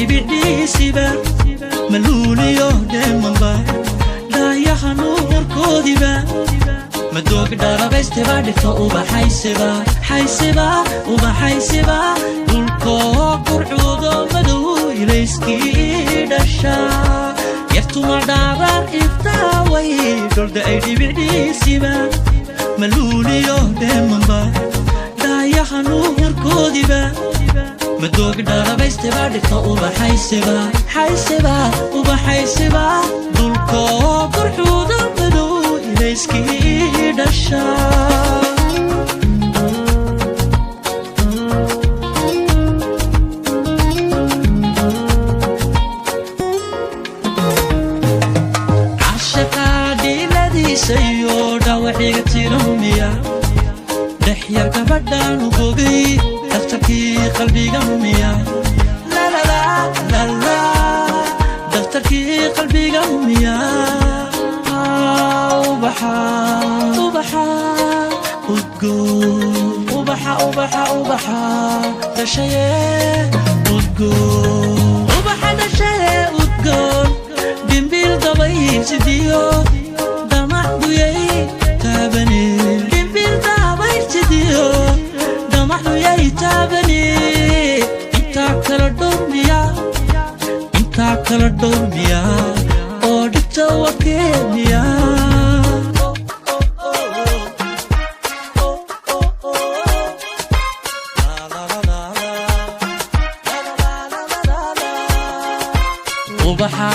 dhibidhiisiba maluuliyo dheemanba dhaayaha nuurkoodiba madoog dharabaysteba dhigto ubaxaysiba ubaxaysiba dhulkoo qurcuudo madow ilayskii dhasha yartuma dhaarar iftaaway dholda ay dhibidhiisiba maluuliyo dheemanba dhaayaha nuurkoodiba madoog dharabaysteba dhigto ubaxaysiba ubaxaysiba dhulkoo qurcuudo madow ilayskii dhasha عاشقاديلadiisayo dhawaciga tirumiya dhexyar gabadhan u bogay daftarkii qalbiga humiya la la la la la daftarkii qalbiga humiya ubaxa udgoon ubaxa dashaye udgoon ubaxa dashaye udgoon dimbil dabaysidiyo damaxduyay taabane dimbil dabaysidiyo damaxduyay taabane intaa kala dhowrmiya oo dhibta wakeeniya ubaxa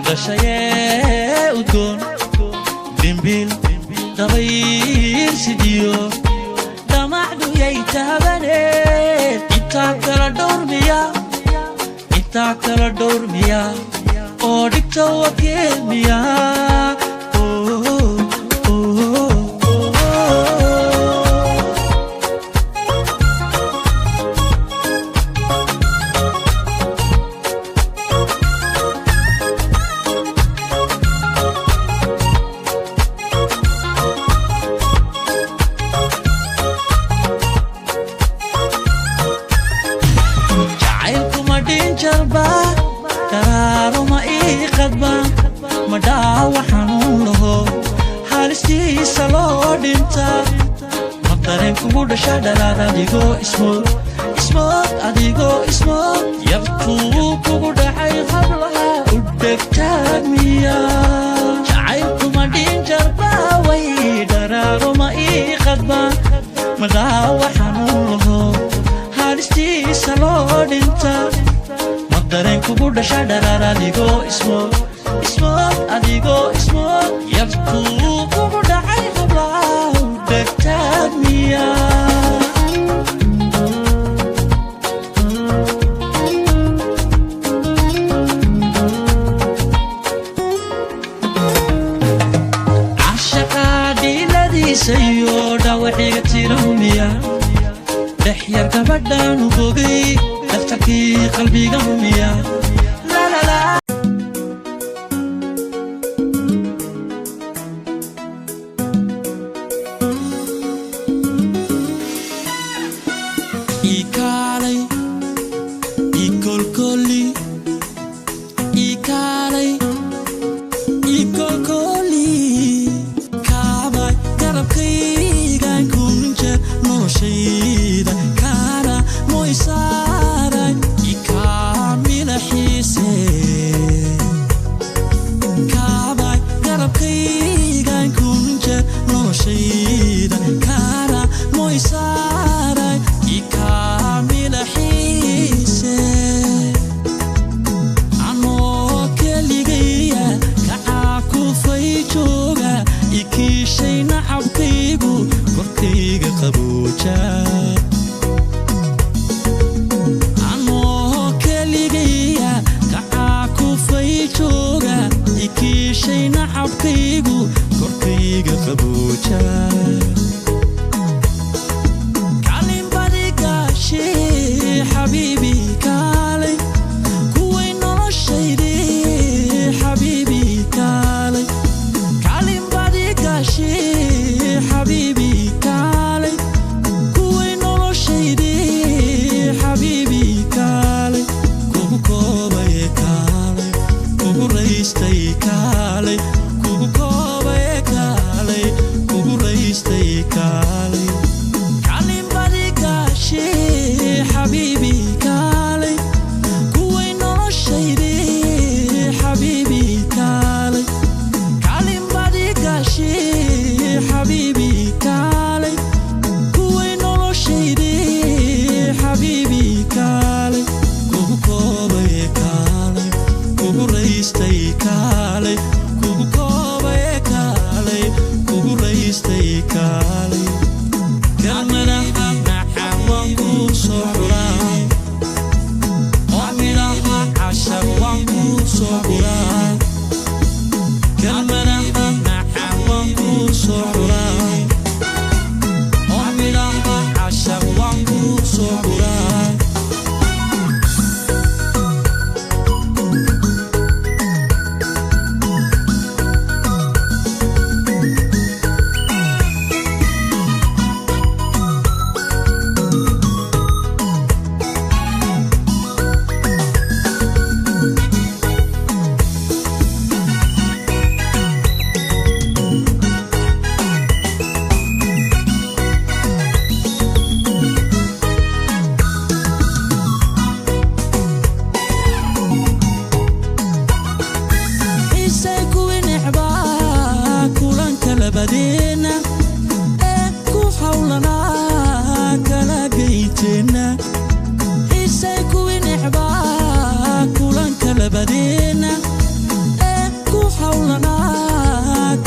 dashaye udgoon dimbil dabaysidiyo damaxduyay taabane intaa kala dhowrmiya oo dhigta wakeeniya jarba daraaruma ii qadba madhaawa xanuun laho halistiisa loo dhinta ma dareen kugu dhasha dharaar adigoo ismood yartuu kugu dhacay hablaha u dhegtaagmiya jacaylkuma dhin jarba way daraaruma ii qadba madhaawa xanuun laho halistiisa loo dhinta dareen kugu dhasha dharaar adigoo ismood yartuu kugu dhacay hablaha u dhegtaagmiya cashaqaadhiiladiisayo dhawaciga tirumiya dhexyar gabadhan u bogay daftarkii qalbiga humiya la la la ikaalay ikolkoli kaabay garabkaygaan kunjeer noloshayda kaana moysaaray ikaamila xiise kaabay garabkaygaan kunjeer noloshayda kaana moysaaray ikaamila xiise anoo keligaya kacaa kufay jooga ikiishay nacabkaygu korkayga qabooja anoo keligaya kacaa kufay jooga ikiishay nacabkaygu korkayga qabooja kalinbadigaashe xabiibi kaalay kuway noloshayde xabiibi kaalay kalinbadigaashe xabiibi kaalay kuway noloshayde xabiibi kaalay kugu koobay noloshay kaalay kelmadaha macaan waan kuu soo xuraa oo midhaha cashar waan kuu soo xuraa kelmadaha macaan waan kuu soo xuraa oo midhaha cashar waan kuu soo xuraa badina ku hawlana kala geytena isay ku inxba kulan kala badina ku hawlana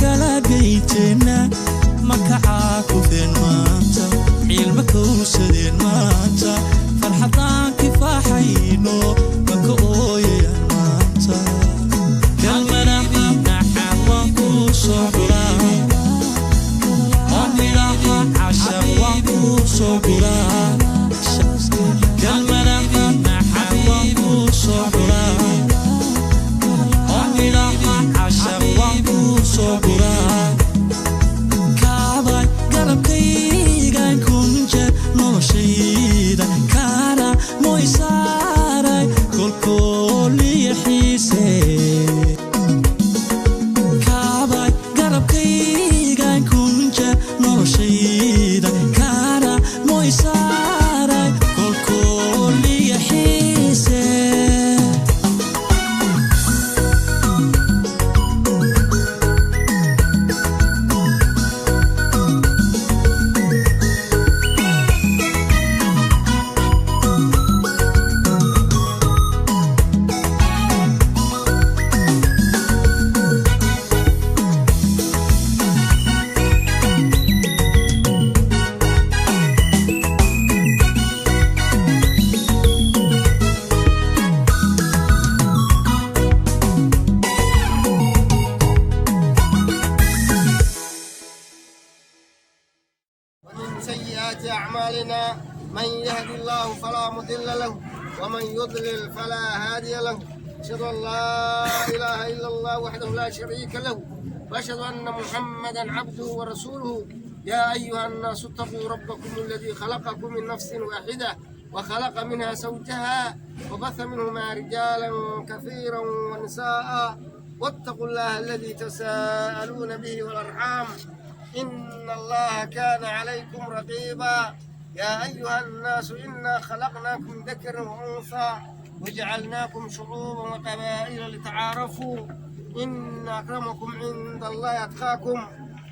kala geytena makaca ku feen maanta ilma ku sadeen maanta farxadaan kifaaxayno maka ooyaan maanta kalmana naxan waan ku soo so gura kalmana maxan waan kuu soo xuraa oo midhaha cashar waan kuu soo guraa kaabay garabkaygaan kunjeer noloshayda kaana moysaaray kolkooliya xiise kaabay garabkaygaan kunjeer noloshayda moysaaray kolkooliya xiise سيئات أعمالنا من يهد الله فلا مضل له ومن يضلل فلا هادي له أشهد أن لا إله إلا الله وحده لا شريك له وأشهد أن محمدا عبده ورسوله يا أيها الناس اتقوا ربكم الذي خلقكم من نفس واحدة وخلق منها زوجها وبث منهما رجالا كثيرا ونساء واتقوا الله الذي تساءلون به والأرحام إن الله كان عليكم رقيبا يا أيها الناس إنا خلقناكم ذكرا وأنثى وجعلناكم شعوبا وقبائل لتعارفوا إن أكرمكم عند الله أتقاكم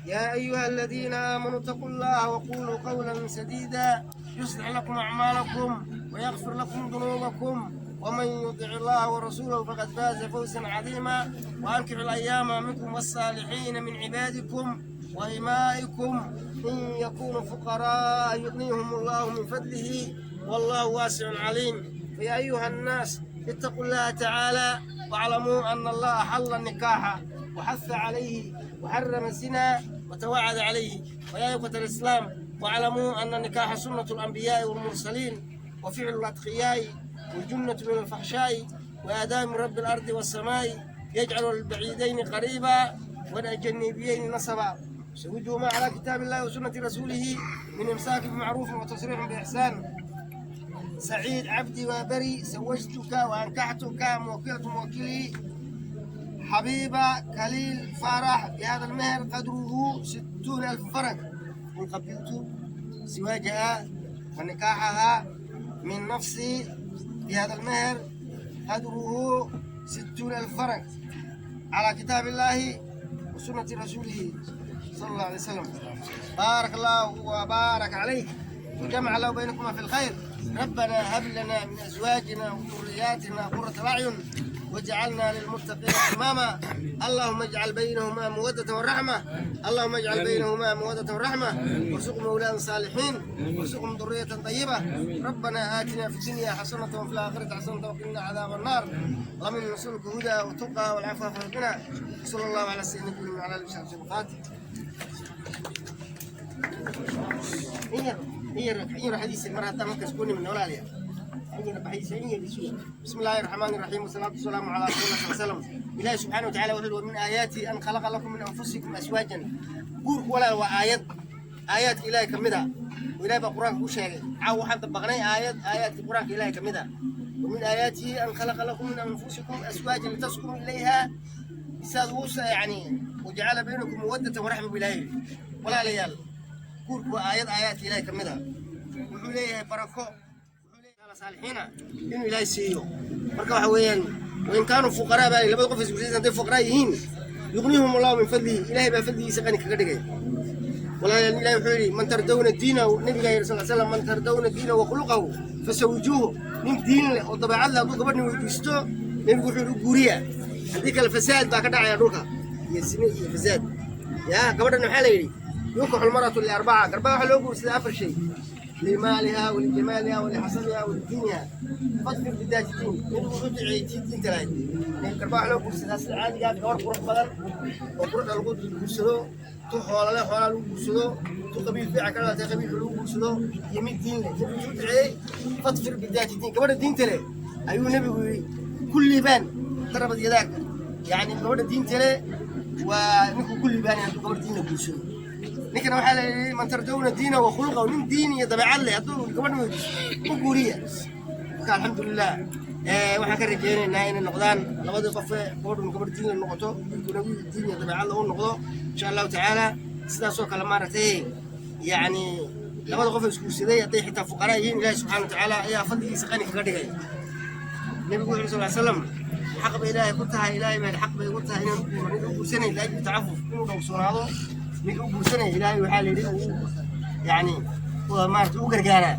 يا أيها الذين آمنوا اتقوا الله وقولوا قولا سديدا يصلح لكم أعمالكم ويغفر لكم ذنوبكم ومن يطع الله ورسوله فقد فاز فوزا عظيما وأنكحوا الأيام منكم والصالحين من عبادكم وإمائكم إن يكونوا فقراء يغنيهم الله من فضله والله واسع عليم فيا أيها الناس اتقوا الله تعالى واعلموا أن الله حل النكاح وحث عليه وحرم الزنا وتوعد عليه ويا إخوة الإسلام واعلموا أن النكاح سنة الأنبياء والمرسلين وفعل الأتقياء والجنة من الفحشاء وآداب رب الأرض والسماء يجعل البعيدين قريبا والجنبيين نصبا سوجوا ما على كتاب الله وسنة رسوله من إمساك بمعروف وتصريح بإحسان سعيد عبدي وبري زوجتك وأنكحتك موكلة موكلي حبيبة كليل فرح بهذا المهر قدره 60,000 فرنك إن قبلت زواجها ونكاحها من نفسي بهذا المهر قدره 60,000 فرنك على كتاب الله وسنة رسوله صلى الله عليه وسلم بارك الله وبارك عليك وجمع الله بينكما في الخير ربنا هب لنا من أزواجنا وذرياتنا قرة أعين وجعلنا للمتقين إماما اللهم اجعل بينهما مودة ورحمة اللهم اجعل بينهما مودة ورحمة وارزقهم أولادا صالحين وارزقهم ذرية طيبة ربنا آتنا في الدنيا حسنة وفي الآخرة حسنة وقنا عذاب النار اللهم إنا نسألك هدى وتقى والعفاف والغنى صلى الله على سيدنا محمد وعلى آله وصحبه وسلم إيه حديث المرأة تمكن تكوني من أولادها بسم الله الرحمن الرحيم والصلاة والسلام على رسول الله صلى الله عليه وسلم إلهي سبحانه وتعالى وحده ومن آياته أن خلق لكم من أنفسكم أزواجا قول ولا آيات إلهي كمدها وإلهي بقرآن كل شيء عاو حد بغني آيات القرآن إلهي كمدها ومن آياته أن خلق لكم من أنفسكم أزواجا لتسكنوا إليها بسادوسة يعني وجعل بينكم مودة ورحمة بالله ولا ليال قول آيات إلهي كمدها وحوليه بركو صالحين إنه إلهي سيئو مركب حويان وإن كانوا فقراء بقى لما تقف في سبيل الله فقراء يغنيهم الله من فضله إلهي بفضله سقني كقدقي ولا إلهي حولي من تردون الدين والنبي صلى الله عليه وسلم من تردون الدين وخلقه فسوجوه من دين وطبيعة الله أبوك برني ويستو نبي حولي قوريا هذيك الفساد بقى كده يا روكا يا سنة فساد يا قبل إنه حالي يوقع المرأة الأربعة قربها حلوه سيدا أفر شيء لمالها ولجمالها ولحسبها ولدينها فاصبر بذات الدين من وجود عيتين تلاقي من كرباح له كرسي ناس العادي قاعد كور قرب بدل وقرب الوجود كرسلو تو حوالله حوالله كرسلو تو قبيل فيها كلا تقبيل له كرسلو يمين دين له من وجود عي فاصبر بذات الدين كبر الدين تلاقي أيوة نبي كل بان ضربت يداك يعني كبر الدين تلاقي ونكو كل بان يعني كبر الدين كرسلو لكن waxaa man tardawna diina wa khulqa min diini iyo dabeecad leh haduu gabadhu u guuriya alxamdulillah waxaan ka rajeynaynaa inay noqdaan labada qof ee gabadhu diin noqoto kuna diin iyo dabeecad leh noqdo insha Allah taala sidaas oo kale maartay yani labada qof isku siday haday xitaa fuqara yihiin Ilaahay subhanahu wa ta'ala ayaa fadligiisa qani kaga dhigay nabigu sallallahu alayhi wasallam xaq bay Ilaahay ku tahay Ilaahay baa xaq bay ugu tahay inuu guursanay laajib tacafuf inuu dhowrsanaado ninka u guursanaya Ilaahay waxaa la yidhi yani waa maarta u gargaaraa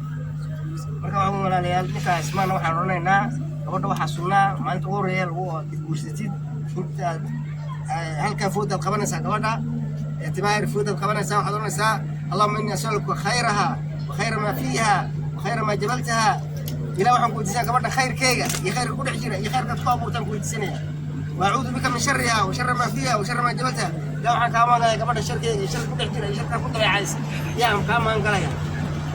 marka waxaan walaalayaal ninkaas maana waxaan oranaynaa gabadha waxaa sunnaa maalinta ugu horeeya lagu guursatid intaad halkaa foodaad qabanaysaa gabadha timaayar foodaad qabanaysaa waxaad oranaysaa allahuma inni as'aluka khayraha wa khayra maa fiiha wa khayra maa jabaltaha ilaa waxaan ku weydiisanaa gabadha khayrkeega iyo khayrka ku dhex jira iyo khayrkaad ku abuurtaan ku weydiisanaya waacuudu bika min shariha wa shara maa fiiha wa shara maa jabaltaha لا waxaan ka maangalay gabadha sharkeega iyo shar ku dhex jira iyo sharka ku dabeecaysa yaa ka maangalaya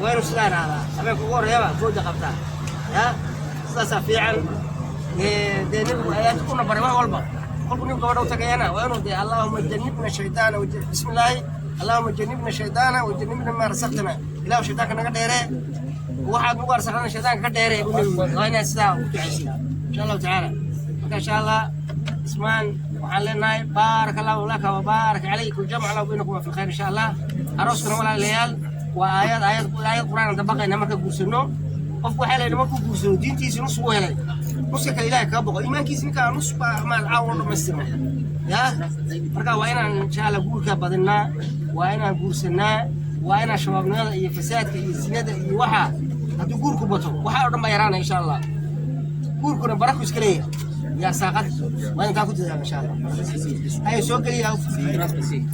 weeru sidaanaada ama ku horeeyaba fooda qabtaa ya saasa fiican ee nabigu ayaan ku nabaray wax walba qolku nabigu gabadha u tagayana waa inuu de allahumma jannibna shaytaana wa bismillah allahumma jannibna shaytaana wa jannibna ma rasaqtana ilaahu shaytaanka naga dheere waxaad ugu arsaxana shaytaanka ka dheere uu nabigu waa inaa sidaa u ducaysi insha Allah taala marka insha Allah اسمان وعلينا بارك الله لك وبارك عليك وجمع الله بينكم في الخير ان شاء الله اروسكم ولا ليال وايات قران دبقينا marka guursano qofku waxa leeyahay markuu guursano diintiisa nus uu helay nuska ilaahay ka boqo iimaankiisa ninka nus baa maal caawin dhameystirnaa ya marka waa inaan insha Allah guurka badinaa waa inaan guursanaa waa inaan shabaabnimada iyo fasaadka iyo sinada iyo waxa hadii guurku bato waxa oo dhan bayaraana insha Allah guurkuna barako iska leeyahay يا ساقط وين تاخذ ان شاء الله هاي سوق لي او فلكي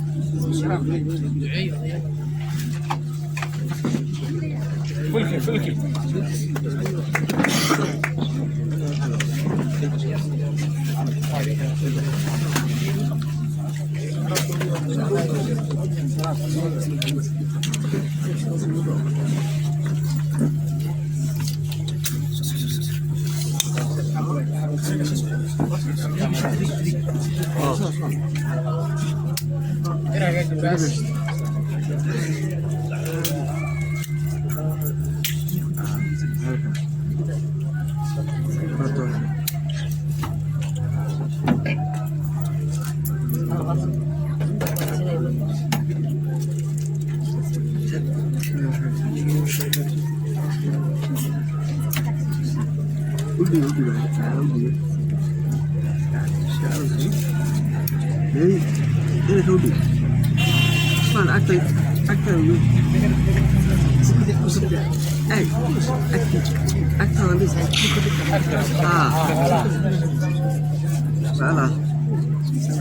تعال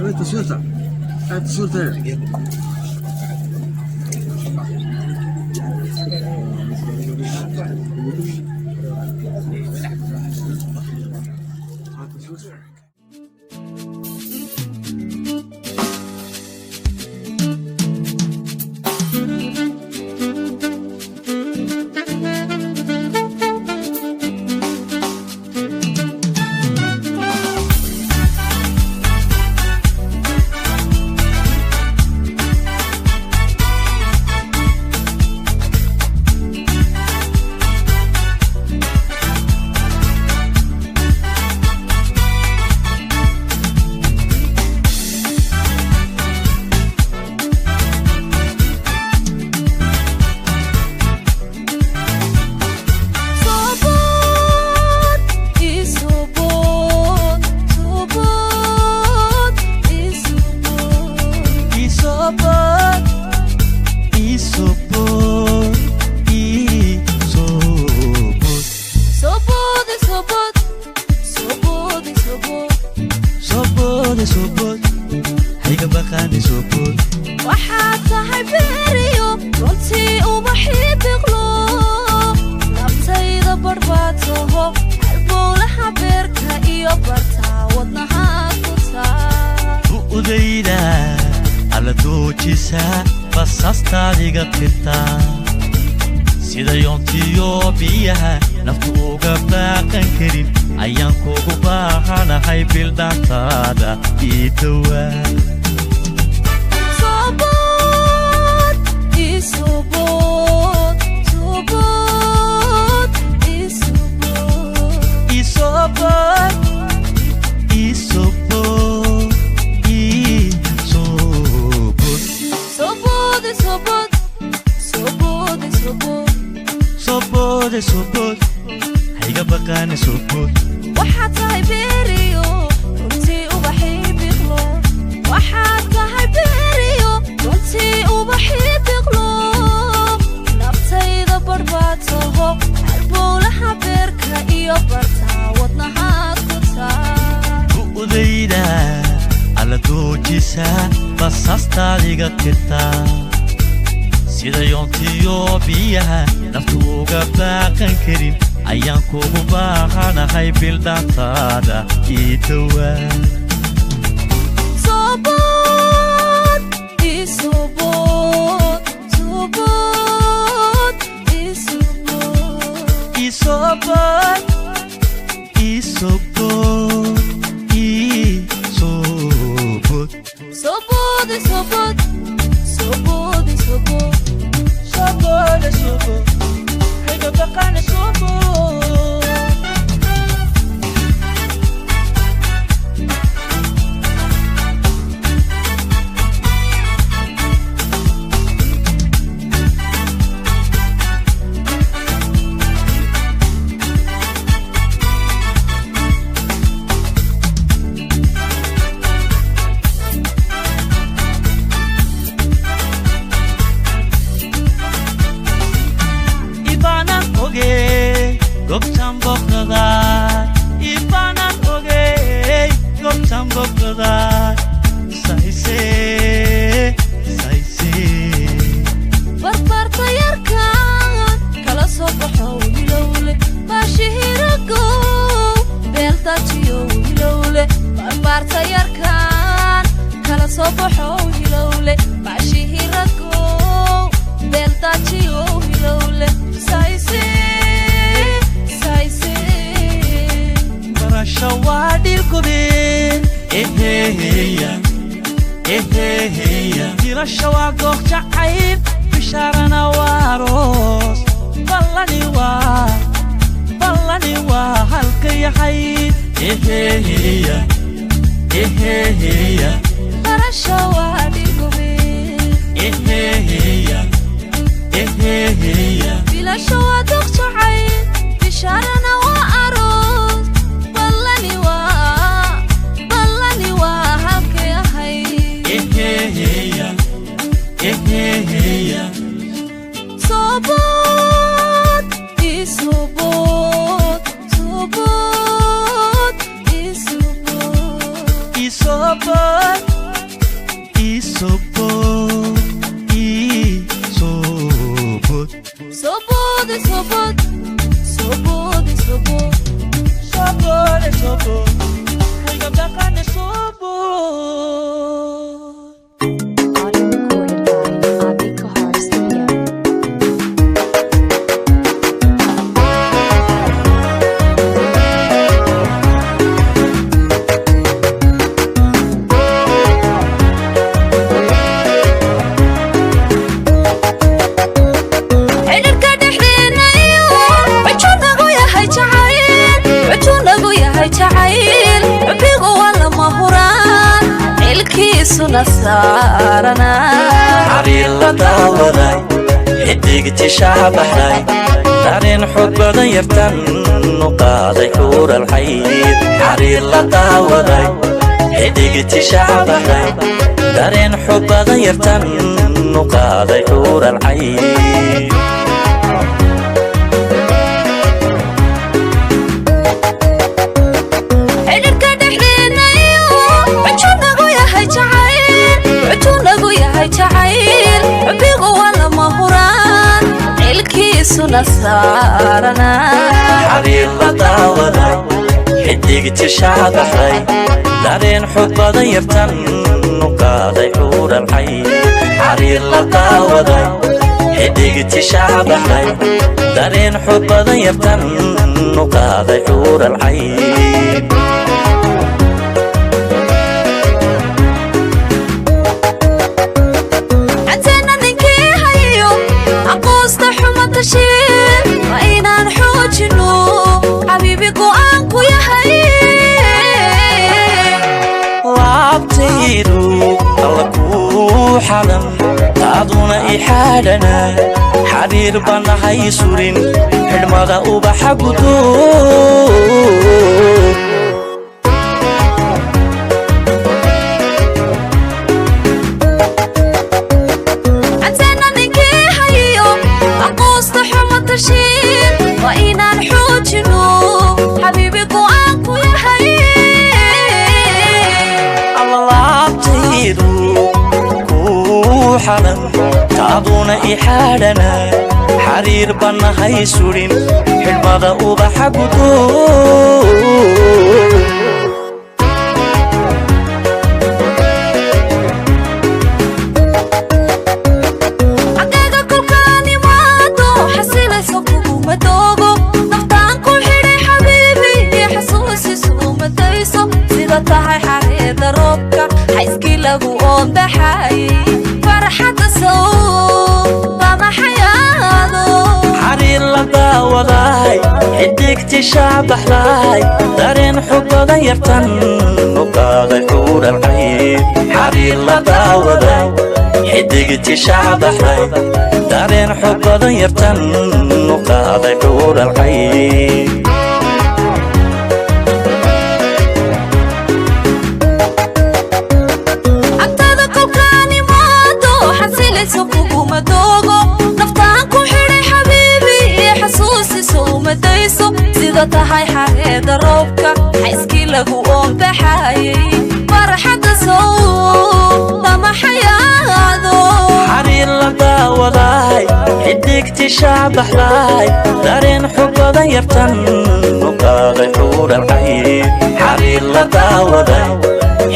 انت صورتك انت صورتك حرير لداوضاي حديق تشابحناي دارين حب يرتن نقاضي حور الحيد حرير لداوضاي حديق تشابحناي دارين حب يرتن نقاضي حور الحيد حرير لداوضاي حديق تشابحناي دارين حب يرتن نقاضي حور الحيد حرير لداوضاي حديق تشابحناي دارين حب يرتن نقاضي حور الحيد حلم تعضونا إحالنا حرير بنا هيسورين حلمادا وبحبدو عزينا نكي هيو أقوص حمد الشين وإنا نحوجنو حبيبي قوانكو يا هي الله تيدو حلم تعضونا إحالنا حرير بنا هيسورين حلمادا وبحبدو عقاقا كل كاني مادو حسيلة سوكو مدوغو نفتان كل حيري حبيبي حسوسي سو مدايسو سيدا تاهي حريد روبكا حيسكي لغو أون بحاي حرير لداوضاي حديق تشابحناي دارين حب يرتن نقاضي حور الحيد حرير لداوضاي حديق تشابحناي دارين حب يرتن نقاضي حور الحيد tahay xareeda roobka xayskii lagu oon baxayay farxadda soo lama xayaado حرير لداوضاي حديق تشابحناي دارين حب يرتن نقاضي حور الحيد حرير لداوضاي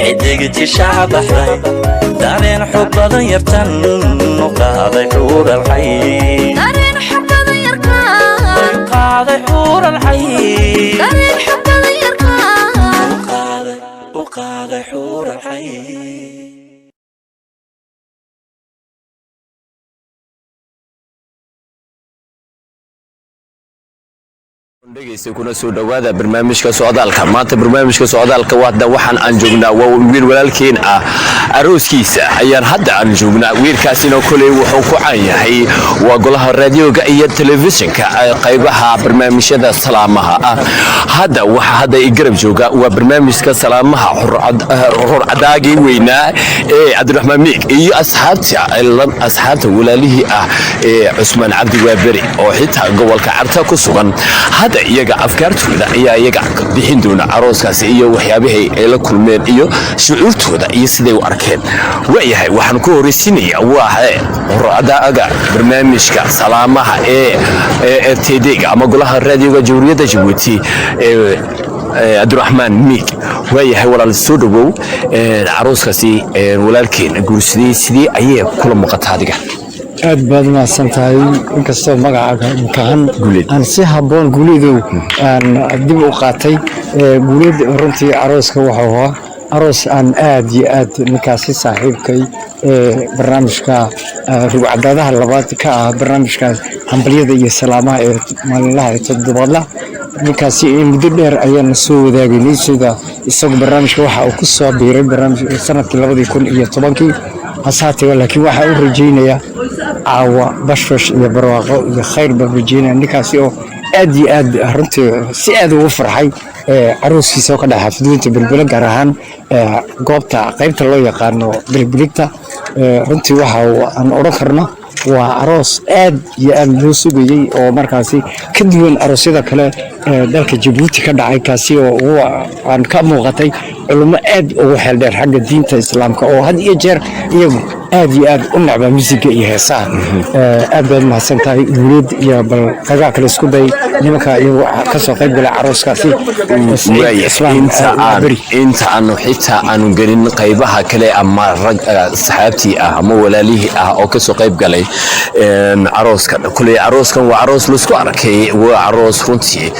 حديق تشابحناي دارين حب يرتن نقاضي حور الحيد دارين حب قاضي حور الحيد دارين حب وقاضي حور الحيد dhegeysta kuna soo dhawaada barnaamijka socdaalka maanta barnaamijka socdaalka waxaan aan joognaa waa wiil walaalkeen ah arooskiisa ayaan hadda aan joognaa wiilkaasina kulay wuxuu ku caan yahay waa golaha raadiyoga iyo telefishinka qaybaha barnaamijyada salaamaha ah hadda i garab jooga waa barnaamijka salaamaha rurcadaagii weynaa ee Cabdiraxmaan Miig iyo asxaabta walaalihii ah ee Cusmaan Cabdi Waaberi oo xitaa gobolka Carta ku sugan hadda iyaga afkaartooda ayaa iyaga bixin doona arooskaasi iyo waxyaabihii ay la kulmeen iyo shucuurtooda iyo siday u arkeen waayahay waxaan ku horeysiinayaa waa horadaga barnaamijka salaamaha ee RTD-ga ama golaha raadiyoga jamhuuriyadda Jabuuti Abdurrahmaan Miig waayahay walaal soo dhawow arooskaasi walaalkeen guursaday sidii ayay kula muuqataa adiga aad baad mahadsan tahay inkastoo magacaaga imtixaan aan si habboon guuleedow aan dib u qaatay guuleed runtii arooska wuxuu ahaa aroos aan aad iyo aad ninkaasi saaxiibkay barnaamijka rugcadaadaha labaad ka ah barnaamijkaas hambalyada iyo salaamaha ee maalinlaha ee toddobaadla ninkaasi muddo dheer ayaana soo wadaagnay sida isagu barnaamijka waxa uu ku soo biiray barnaamijka sanadkii 2010 hasaatee laakiin waxa uu rajaynayaa caawa bashbash iyo barwaaqo iyo khayr baan rajaynaya ninkaasi oo aad iyo aad runtii si aad ugu farxay arooskiisa oo ka dhaca xafidooyinta bilbila gaar ahaan goobta qaybta loo yaqaano bilbiligta runtii waxa aan odhan karno waa aroos aad iyo aad loo sugayay oo markaasi ka duwan aroosyada kale dalka Jabuuti ka dhacay kaasi oo aan ka muuqatay culimo aad ugu xeel dheer xagga diinta islaamka oo had iyo jeer iyagu aad iyo aad u nacba musiga iyo heesaha aad baad mahadsan tahay guuleed iyo bal qagaa kale isku day nimanka iyagu ka soo qayb galay arooskaasi inta aanu xitaa aanu gelin qaybaha kale ama rag saxaabtii ah ama walaalihii ah oo ka soo qayb galay arooskan kulay arooskan waa aroos la isku arkay waa aroos runtii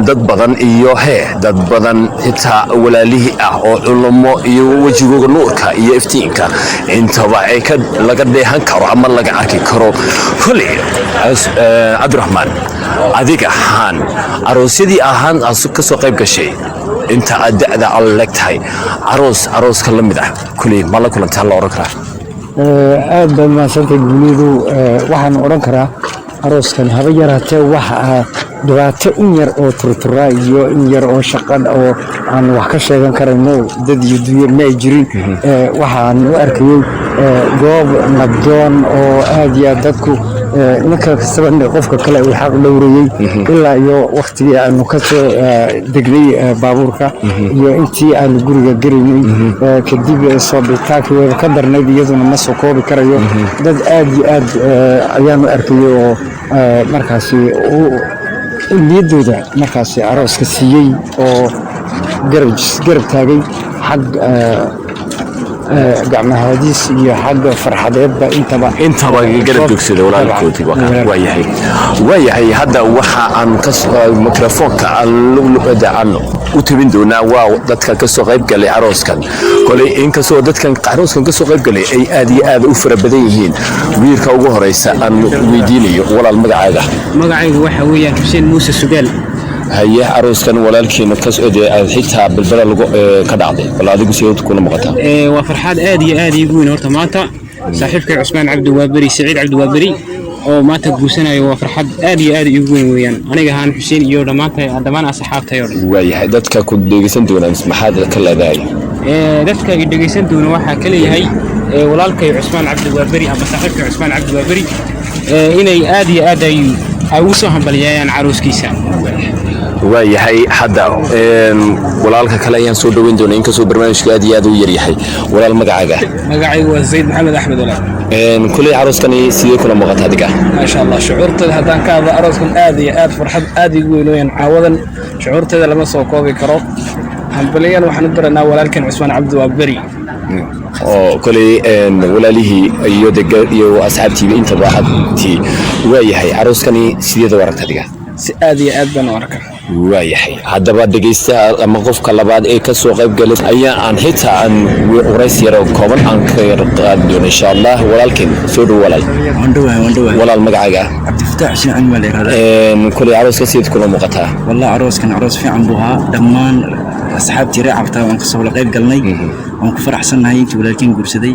dad badan iyo dad badan xitaa walaalihii ah oo culimo iyo wajigooda nuurka iyo iftiinka intaba ay laga dheehan karo ama laga arki karo kulay Abdurrahmaan adiga haan aroosyadii ahaan ka soo qayb gashay inta aad da'da alla leegtahay arooska la mid ah kulay ma la kulantaa la oran karaa aad baad mahadsantahay guuleedu waxaan odhan karaa arooskan haba yaraatee waxa dhibaato in yar oo turtura iyo in yar oo shaqan oo aan wax ka sheegan karayno dad iyo dunya ma jirin waxaan u arkayay goob nabdoon oo aad iyo aad dadku ninka kastaba qofka kale uu xaq dhowrayay ilaa iyo waqtigii aanu ka soo degnay baabuurka iyo intii aanu guriga garaynay kadib soo bitaankii way ka darnayd iyaduna ma soo koobi karayo dad aad iyo aad ayaanu arkayay oo markaasi niyadooda markaasi arooska siiyey oo garab taagay xag gacmahaadiis iyo xagga farxadeedba intaba garab joogsaday walaalkoodii waayahay hadda waxa aan mikrofoonka aan u tabin doonaa waa dadka ka soo qayb galay arooskan kolay inkastoo dadkan arooskan ka soo qayb galay ay aad iyo aad u fara badan yihiin wiilka ugu horeysa aan weydiinayo walaal magacaaga waxa weeyaan Xuseen Muuse Sugaal haye arooskan walaalkiina ka soo xitaa bilbala lagu ka dhacday wala adigu sidoo kuna muuqata waa farxad aad iyo aad igu weyn horta maanta saaxiibka Cusmaan Cabdi Waabari Saciid Cabdi Waabari oo maanta guusanayo waa farxad aad iyo aad igu weyn weeyaan aniga ahaan Xuseen iyo dhamaan asxaabtay oo dhan waayahay dadka ku dhegeysan doonaan maxaad ka leedahay dadka ay dhegeysan doonaan waxa kale yahay walaalkay Cusmaan Cabdi Waabari ama saaxiibka Cusmaan Cabdi Waabari inay aad iyo aad ay u soo hambaliyayaan arooskiisa waayahay hadda walaalka kale ayaan soo dhaweyn doonaa inkastoo barnaamijka aad iyo aad u yar yahay walaal magacaaga waa Zayd Maxamed Axmed walaal kulay arooskani sidee kula muuqata adiga ma sha Allah shucuurtada haddaan ka hadlo arooskan aad iyo aad farxad aad igu weyn weeyaan caawadan shucuurtada lama soo koobi karo hambaliyan waxaan u daranaa walaalkan Cusmaan Cabdi Waabari oo kulay walaalihii iyo asxaabtiiba intaba hadtii waayahay arooskani sidee waragta adiga si aad iyo aad baan u arkaa waayahay haddaba dhegeysta ama qofka labaad ee ka soo qayb galay ayaa aan xitaa aan warays yar oo kooban aan ka qaadi doono insha Allah walaalkeen soo dhow walaal walaal magacaaga Cabdifataax Xuseen Cali ma leeyahay kulay arooska sidee kula muuqataa wallahi arooskan aroos fiican buu ahaa dhammaan asxaabtii raacabta waan ka soo qayb galnay waan ku faraxsanahay intii walaalkeen guursaday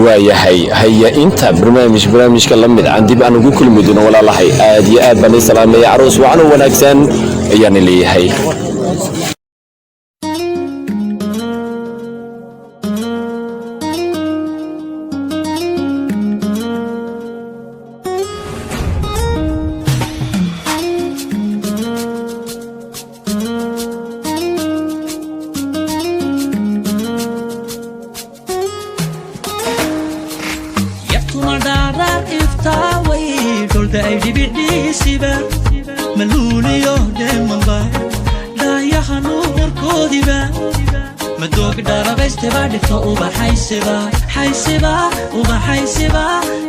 waayahay haya inta barnaamijka la mid aan dib aan ugu kulmi doono walaalahay aad iyo aad baan salaamay aroos wacan wanaagsan ayaan leeyahay yartuma dhaarar iftaaway dholda ay dhibicdiisiba maluuliyo dheemanba dhaayaha nuurkoodiba madoog dharabaysteba dhigto ubaxaysiba ubaxaysiba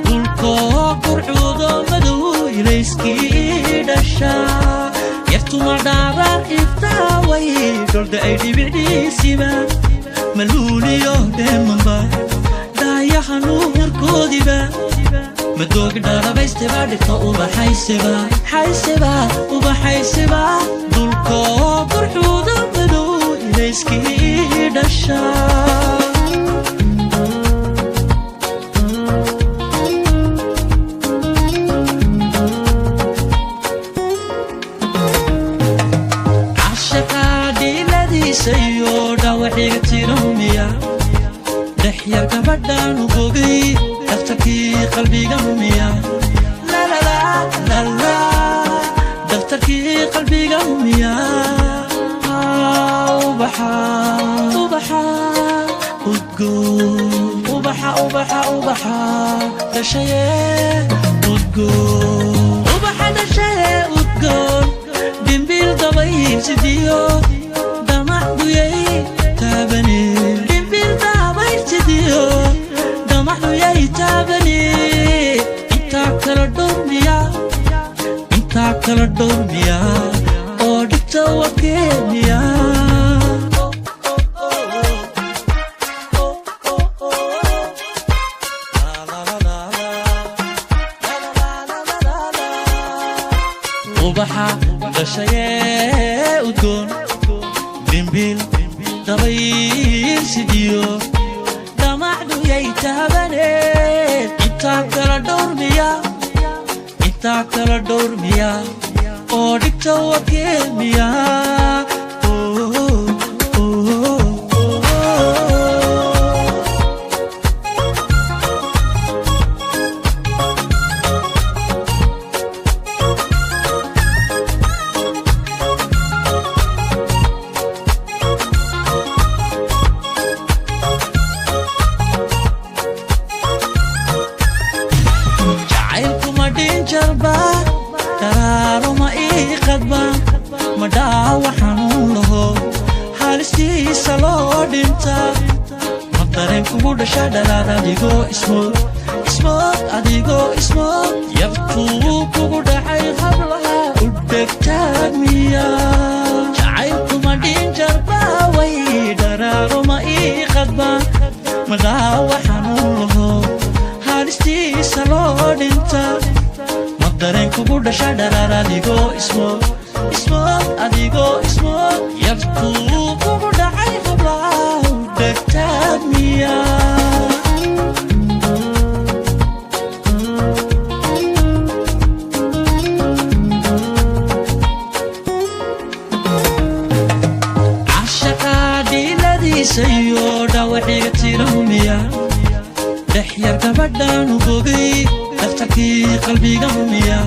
dhulkoo kurcuudo madow ilayskii dhashaa yartuma dhaarar iftaaway dholda ay dhibicdiisiba maluuliyo dheemanba dhaayaha nuurkoodiba madoog dharabaysteba dhigto ubaxaysiba ubaxaysiba dhulkoo kurcuudo madow ilayskii dhashaa sayo dhawaxiga tirumiya dhexyar gabadhaan u bogay daftarkii qalbiga rumiya daftarkii qalbiga rumiya ubaxa udgoon ubaxa dhashaye udgoon ubaxa dhashaye udgoon dhimbil dabaysidiyo kala dhowrmiya oo dhigta wakeeniya ubaxa dhashayee udgoon dhimbil dabaysidiyo dhamacduyay taabaneen intaa kala dhowrmiya kala dhowrmiya oo dhigta wakeemiya madhaawa xanuun laho halistiisa loo dhinta ma dareen kugu dhasha dhalaad adigoo ismood yartuu kugu dhacay hablaha u dhegtaagmiya jacaylkuma dhinjarbaaway dharaaro ma ii qadba madhaawa xanuun laho halistiisa loo dhinta ma dareen kugu dhasha dhalaad adigoo ismood yartuu kugu dhacay hablaha u dhegtaagmiya cashaqa dhiiladiisayo dhawaxiga tirumiya dhexyar gabadhaan u bogay daftarkii qalbiga rumiya